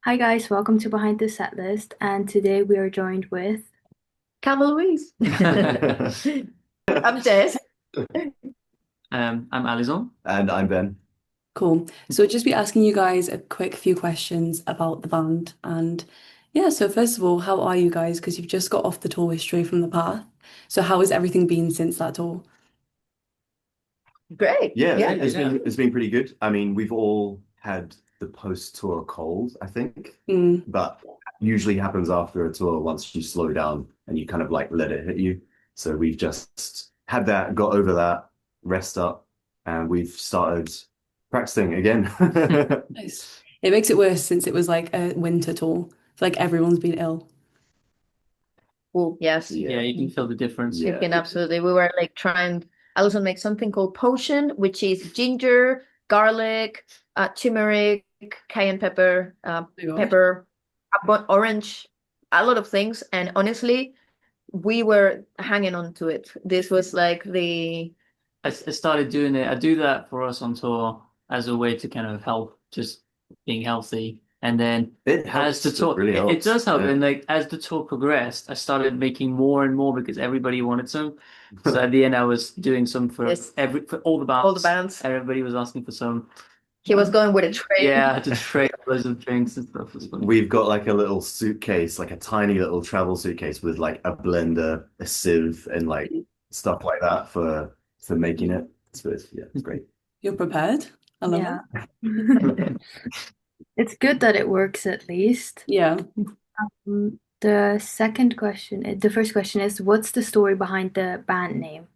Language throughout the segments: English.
Hi guys, welcome to Behind the Set List, and today we are joined with Calva Louise. I'm Jess. I'm Alison. And I'm Ben. Cool. So just be asking you guys a quick few questions about the band. And yeah, so first of all, how are you guys? Because you've just got off the tour with Stray from the Path. So how has everything been since that tour? Great. Yeah, Yeah. it's been pretty good. I mean, we've all had the post-tour cold, I think, Mm, but usually happens after a tour once you slow down and you kind of like let it hit you. So we've just had that, got over that, rest up, and we've started practicing again. nice. It makes it worse since it was like a winter tour. I feel like everyone's been ill. Well, yes. Yeah. Yeah, you can feel the difference. You Yeah. can absolutely. We were like trying. I also make something called potion, which is ginger, garlic, turmeric, cayenne pepper, Oh my God. pepper, orange, a lot of things. And honestly, we were hanging on to it. This was like the I started doing it. I do that for us on tour as a way to kind of help just being healthy. And then It as helps. the tour, It really it helps. does help. Yeah. And like as the tour progressed, I started making more and more because everybody wanted some. So at the end, I was doing some for yes, for all the all the bands. bands. Everybody was asking for some. He was going with a train. Yeah, I had to trade loads of drinks and stuff. It was funny. We've got like a little suitcase, like a tiny little travel suitcase with like a blender, a sieve, and like stuff like that for making it. So yeah, it's great. You're prepared? I love yeah. it. It's good that it works at least. Yeah. The first question is, what's the story behind the band name?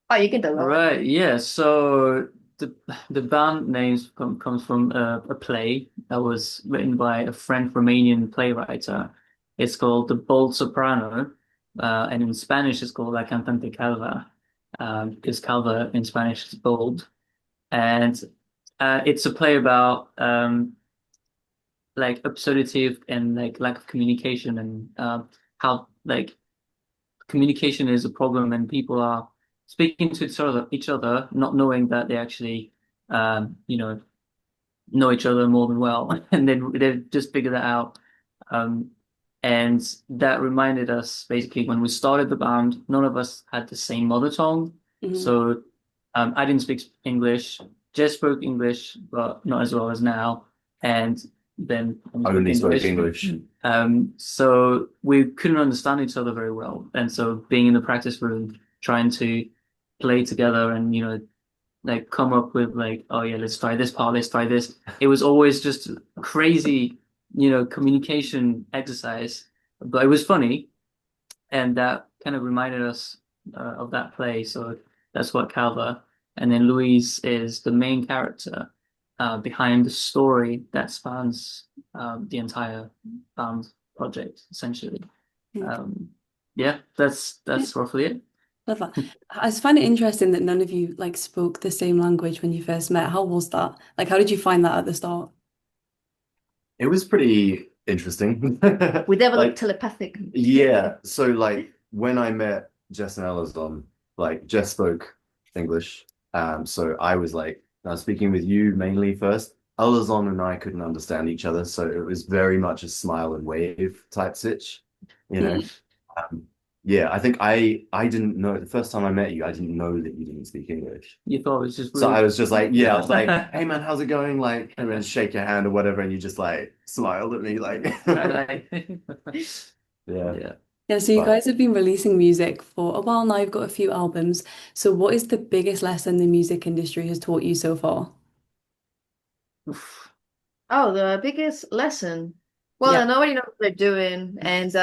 Oh, you can tell All that one. right, yeah. So the band names comes from a play that was written by a French Romanian playwright. It's called The Bold Soprano, and in Spanish it's called La Cantante Calva, because Calva in Spanish is bold, and it's a play about like absurdity and like lack of communication and how like communication is a problem and people are speaking to each other, not knowing that they actually, you know each other more than well, and then they just figure that out. Um, and that reminded us basically when we started the band, none of us had the same mother tongue. Mhm. So I didn't speak English, Jess spoke English, but not as well as now. And then I spoke Only spoke English. English. So we couldn't understand each other very well. And so being in the practice room, trying to play together and, like come up with like, oh yeah, let's try this part, let's try this. It was always just crazy, communication exercise, but it was funny, and that kind of reminded us of that play. So that's what Calva, and then Louise is the main character behind the story that spans the entire band project, essentially. Mm. Yeah, Yeah, that's roughly it. love that. I just find it interesting that none of you like spoke the same language when you first met. How was that? Like, how did you find that at the start? It was pretty interesting. We developed Like, telepathic. yeah. So like when I met Jess and Elazon, like Jess spoke English. So I was speaking with you mainly first. Elazon and I couldn't understand each other, so it was very much a smile and wave type sitch, you know. Mm. Um, yeah, I think I didn't know the first time I met you, I didn't know that you didn't speak English. You thought it was just So I rude. was just like, yeah, I was like, hey man, how's it going? Like, and then shake your hand or whatever, and you just like smiled at me, like, yeah. Yeah. Yeah, so you But guys have been releasing music for a while now. You've got a few albums. So what is the biggest lesson the music industry has taught you so far? Oof. Oh, the biggest lesson. Well, Yeah. nobody knows what they're doing, and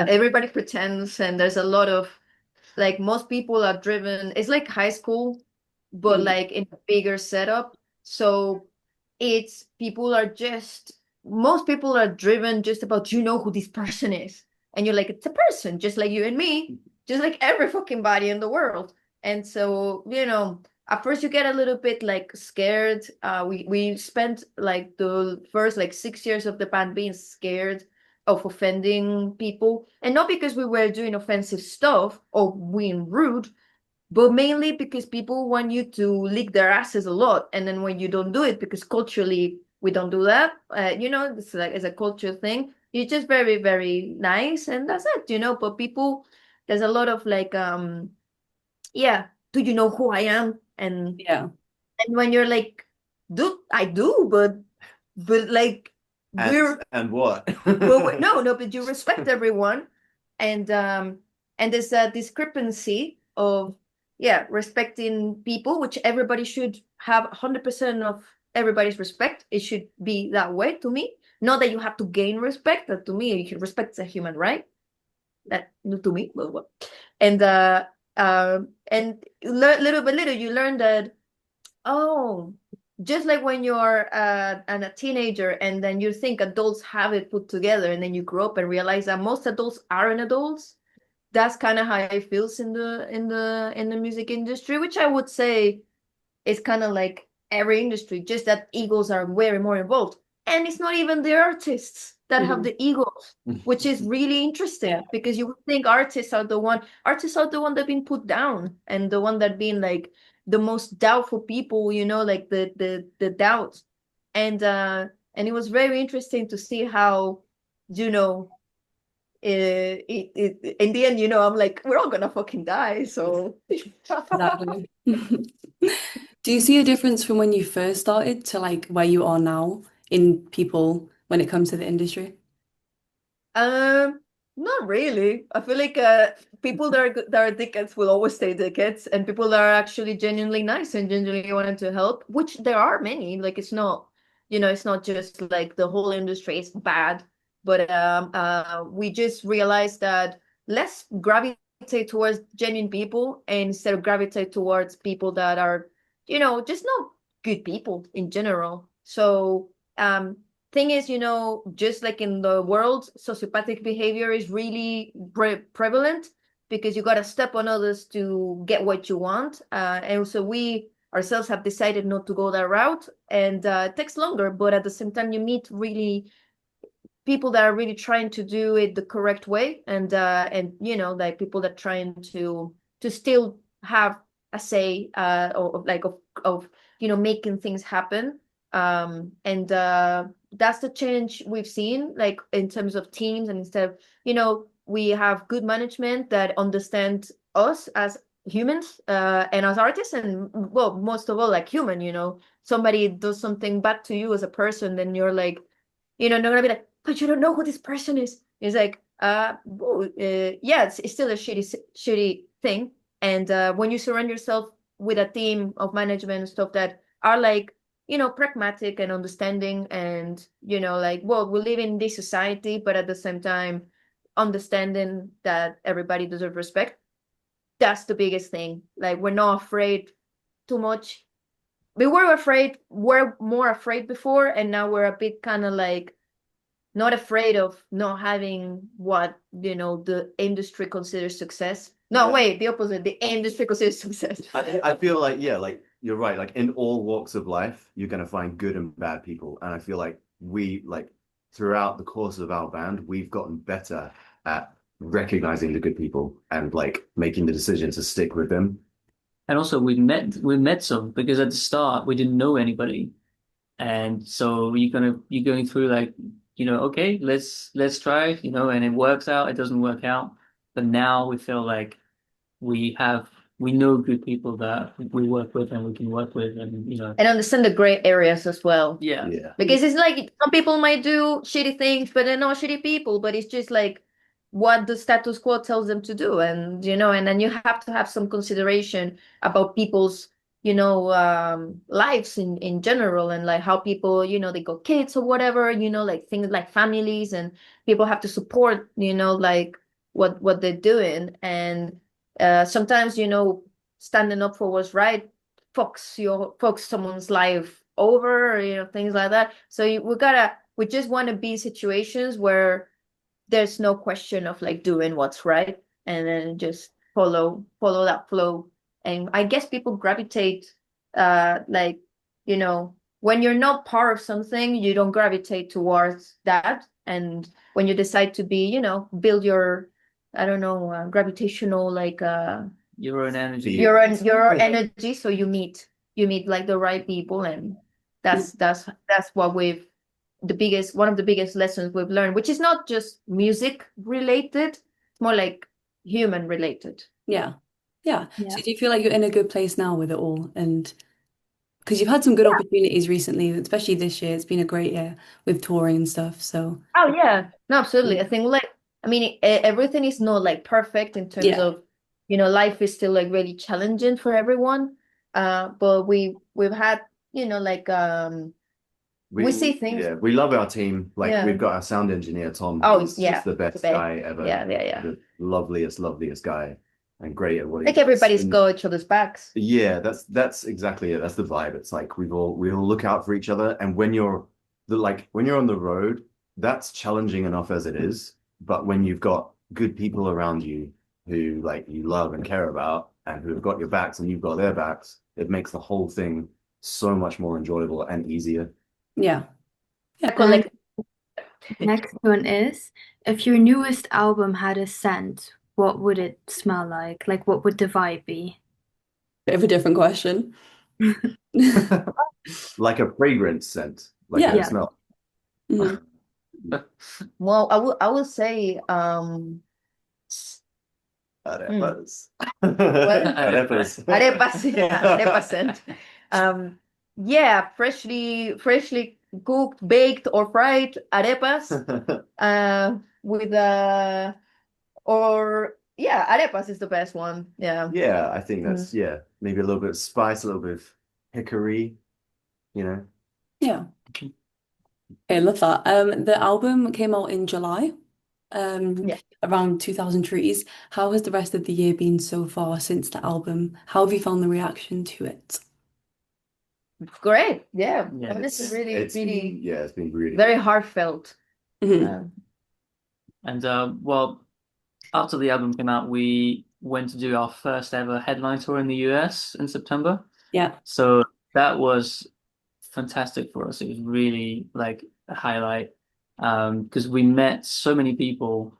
everybody pretends, and there's a lot of like most people are driven. It's like high school, but Mm. like in a bigger setup. So it's people are just most people are driven just about you know who this person is, and you're like it's a person, just like you and me, just like every fucking body in the world. And so at first you get a little bit like scared. We spent like the first like 6 years of the band being scared of offending people, and not because we were doing offensive stuff or being rude, but mainly because people want you to lick their asses a lot, and then when you don't do it because culturally we don't do that. It's like it's a culture thing. You're just very, very nice, and that's it, But people, there's a lot of like, yeah, do you know who I am? And Yeah. when you're like, dude, I do, but like we're And what? no, but you respect everyone, and there's a discrepancy of respecting people, which everybody should have 100% of everybody's respect. It should be that way to me. Not that you have to gain respect, but to me, you should respect a human right. That to me, well, what? And little by little, you learn that. Oh, just like when you're a teenager and then you think adults have it put together, and then you grow up and realize that most adults aren't adults. That's kind of how it feels in the music industry, which I would say is kind of like every industry, just that egos are very more involved. And it's not even the artists that have the egos, which is really interesting because you would think artists are the one that have been put down and the one that been like the most doubtful people, like the doubts. And it was very interesting to see how, in the end, I'm like, we're all gonna fucking die. So Exactly. Do you see a difference from when you first started to like where you are now in people when it comes to the industry? Not really. I feel like people that are dickheads will always stay dickheads, and people that are actually genuinely nice and genuinely wanting to help, which there are many. Like it's not just like the whole industry is bad, but we just realized that let's gravitate towards genuine people instead of gravitate towards people that are, just not good people in general. So thing is, just like in the world, sociopathic behavior is really prevalent because you got to step on others to get what you want. And so we ourselves have decided not to go that route, and it takes longer, but at the same time, you meet really people that are really trying to do it the correct way, and like people that trying to still have a say, or like of making things happen. And that's the change we've seen, like in terms of teams, and instead of, we have good management that understand us as humans, and as artists, and well, most of all, like human, somebody does something bad to you as a person, then you're like, not gonna be like, but you don't know who this person is. It's like, yeah, it's still a shitty thing. And when you surround yourself with a team of management and stuff that are like, pragmatic and understanding, and like, well, we live in this society, but at the same time, understanding that everybody deserves respect. That's the biggest thing. Like, we're not afraid too much. We're more afraid before, and now we're a bit kind of like not afraid of not having what the industry considers success. No, Yeah. wait, the opposite. The industry considers success. I feel like, yeah, like you're right. Like in all walks of life, you're gonna find good and bad people. And I feel like we like throughout the course of our band, we've gotten better at recognizing the good people and like making the decision to stick with them. And also we met some because at the start we didn't know anybody. And so you're going through like, okay, let's try, and it works out, it doesn't work out. But now we feel like we know good people that we work with and we can work with, and And understand the gray areas as well. yeah. Yeah. Because it's like some people might do shitty things, but they're not shitty people. But it's just like what the status quo tells them to do. And, and then you have to have some consideration about people's, lives in general, and like how people, they got kids or whatever, like things like families, and people have to support, like what they're doing. And sometimes, standing up for what's right fucks someone's life over, or, things like that. So we just want to be in situations where there's no question of like doing what's right, and then just follow that flow. And I guess people gravitate, like, when you're not part of something, you don't gravitate towards that. And when you decide to be, build your, I don't know, gravitational, like Your own energy. your energy, so you meet like the right people, and That's what one of the biggest lessons we've learned, which is not just music related, it's more like human related. Yeah. Yeah. Yeah. So do you feel like you're in a good place now with it all? And because you've had some good opportunities recently, especially this year, it's been a great year with touring and stuff. So Oh yeah, no, absolutely. yeah. I think everything is not like perfect in terms Yeah. of, life is still like really challenging for everyone. But we've had, we see things. Yeah, we love our team. Like Yeah. we've got our sound engineer, Tom. Oh, He's yeah, just the best the best. guy ever. Yeah. The loveliest guy, and great at what he Like does. everybody's And got each other's backs. yeah, that's exactly it. That's the vibe. It's like we all look out for each other. And when you're on the road, that's challenging enough as it is. But when you've got good people around you who like you love and care about and who have got your backs and you've got their backs, it makes the whole thing so much more enjoyable and easier. Yeah. Yeah. Collect. Next one is, if your newest album had a scent, what would it smell like? Like, what would the vibe be? Bit of a different question. Like a fragrance scent, like Yeah. a Yeah. smell. Mhm. Well, I will say Arepas. Arepas. arepas, yeah, arepa scent. Yeah, freshly cooked, baked or fried arepas. With or yeah, arepas is the best one. Yeah. Yeah, I think that's maybe a little bit of spice, a little bit of hickory, you know. Yeah. I love that. The album came out in July, Yeah. around 2000 trees. How has the rest of the year been so far since the album? How have you found the reaction to it? Great. Yeah. Yeah, This is It's been really very heartfelt. Mhm. And well, after the album came out, we went to do our first ever headline tour in the US in September. Yeah. So that was fantastic for us. It was really like a highlight because we met so many people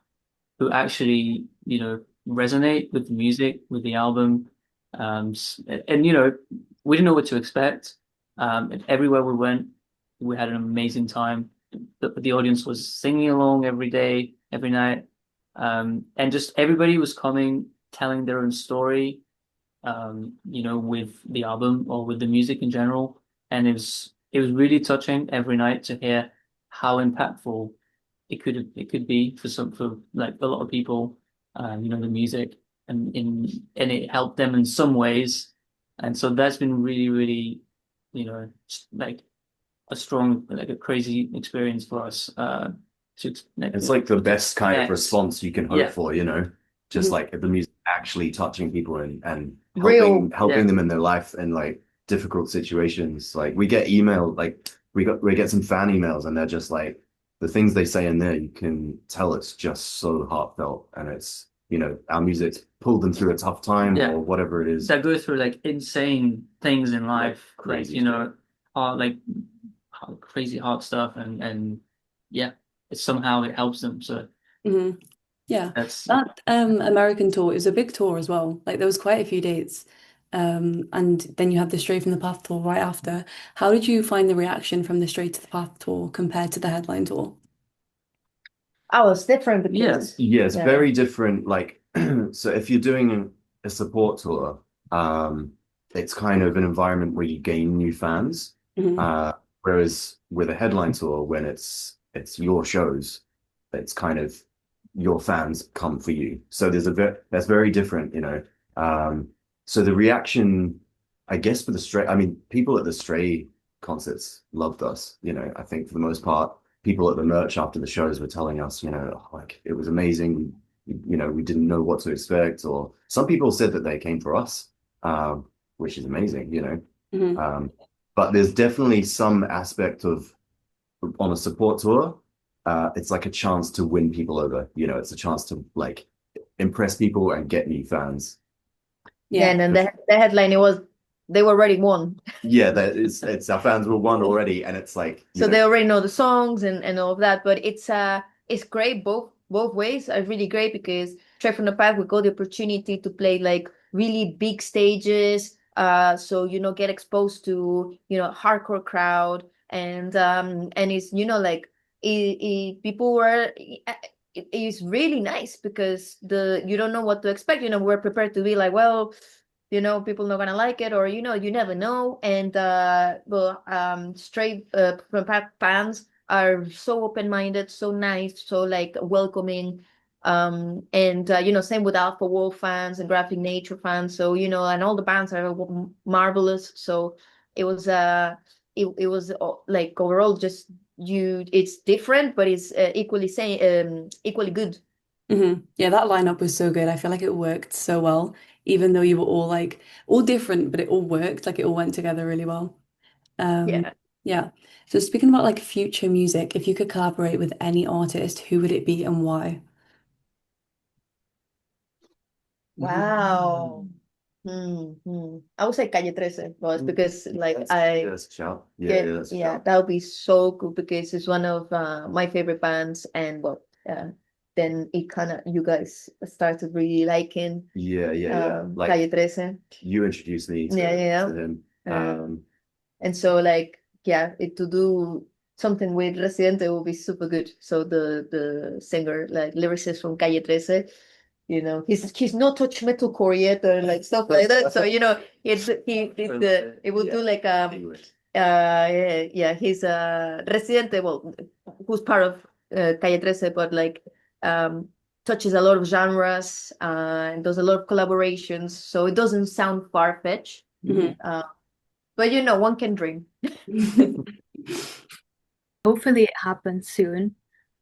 who actually, resonate with the music, with the album. And we didn't know what to expect. And everywhere we went, we had an amazing time. The audience was singing along every day, every night. And just everybody was coming, telling their own story, with the album or with the music in general. And it was really touching every night to hear how impactful it could be for like a lot of people, the music and it helped them in some ways. And so that's been really, really, like a strong, like a crazy experience for us. It's like the best kind of Yes. response you can hope Yeah. for, just Mhm. like the music actually touching people and Real. helping Yeah. them in their life in like difficult situations. Like we get email, like we get some fan emails and they're just like the things they say in there, you can tell it's just so heartfelt and it's, our music's pulled them through a tough time Yeah. or whatever it is. That go through like insane things in life, crazy crazy hard stuff, and yeah, it somehow it helps them. So Mhm. Yeah. that's That American tour is a big tour as well. Like there was quite a few dates. And then you had the Straight from the Path tour right after. How did you find the reaction from the Straight to the Path tour compared to the headline tour? Oh, it's different because Yeah, it's very different. Like, so if you're doing a support tour, it's kind of an environment where you gain new fans. Mhm. Whereas with a headline tour, when it's your shows, it's kind of your fans come for you. So that's very different. So the reaction, I guess, for the Stray, I mean, people at the Stray concerts loved us. I think for the most part, people at the merch after the shows were telling us, like it was amazing. We didn't know what to expect, or some people said that they came for us, which is amazing. Mhm. But there's definitely some aspect of on a support tour, it's like a chance to win people over. It's a chance to like impress people and get new fans. Yeah, and then the headline they were already won. Yeah, it's our fans were won already, and it's like So they already know the songs and all of that. But it's great both ways are really great because Trek from the Path we got the opportunity to play like really big stages, so get exposed to hardcore crowd, and it's like people were it is really nice because you don't know what to expect. We're prepared to be like, well, people not gonna like it, or you never know. And straight from fans are so open-minded, so nice, so like welcoming. And same with Alpha Wolf fans and Graphic Nature fans. So and all the bands are marvelous. So it was like overall just it's different, but it's equally good. Yeah, that lineup was so good. I feel like it worked so well, even though you were all like all different, but it all worked. Like it all went together really well. Um, Yeah. yeah. So speaking about like future music, if you could collaborate with any artist, who would it be and why? Wow. I would say Calle 13, was because like That's a shout. That's a yeah, shout. that would be so cool because it's one of my favorite bands, and well, then it kind of you guys started really liking Yeah. Like Calle 13. you introduced me Yeah. to him. And so like yeah, to do something with Residente will be super good. So the singer, like lyricist from Calle 13, he's not touched metalcore yet or like stuff like that. So it will do like he's Residente, well, who's part of Calle 13, but like um touches a lot of genres and does a lot of collaborations, so it doesn't sound far-fetched. Mhm. But one can dream. Hopefully it happens soon.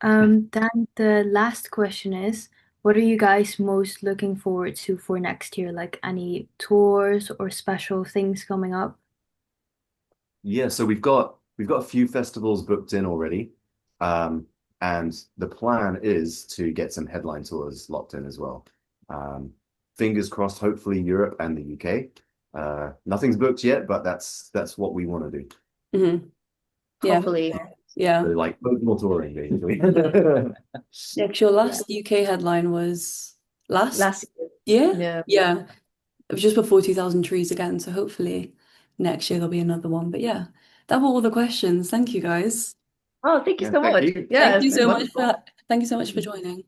Then the last question is, what are you guys most looking forward to for next year? Like any tours or special things coming up? Yeah, so we've got a few festivals booked in already. Um, and the plan is to get some headline tours locked in as well. Um, Fingers crossed, hopefully Europe and the UK. Nothing's booked yet, but that's what we want to do. Mhm. Yeah. Hopefully. Yeah. So like more touring, basically. Yeah, 'cause your last UK headline was last Last year? Yeah. Yeah. It was just before 2000 Trees again, so hopefully next year there'll be another one. But yeah, that were all the questions. Thank you guys. Oh, thank you Yeah, so thank much. you. Yeah, Thank it's you been so much wonderful. for thank you so much for joining.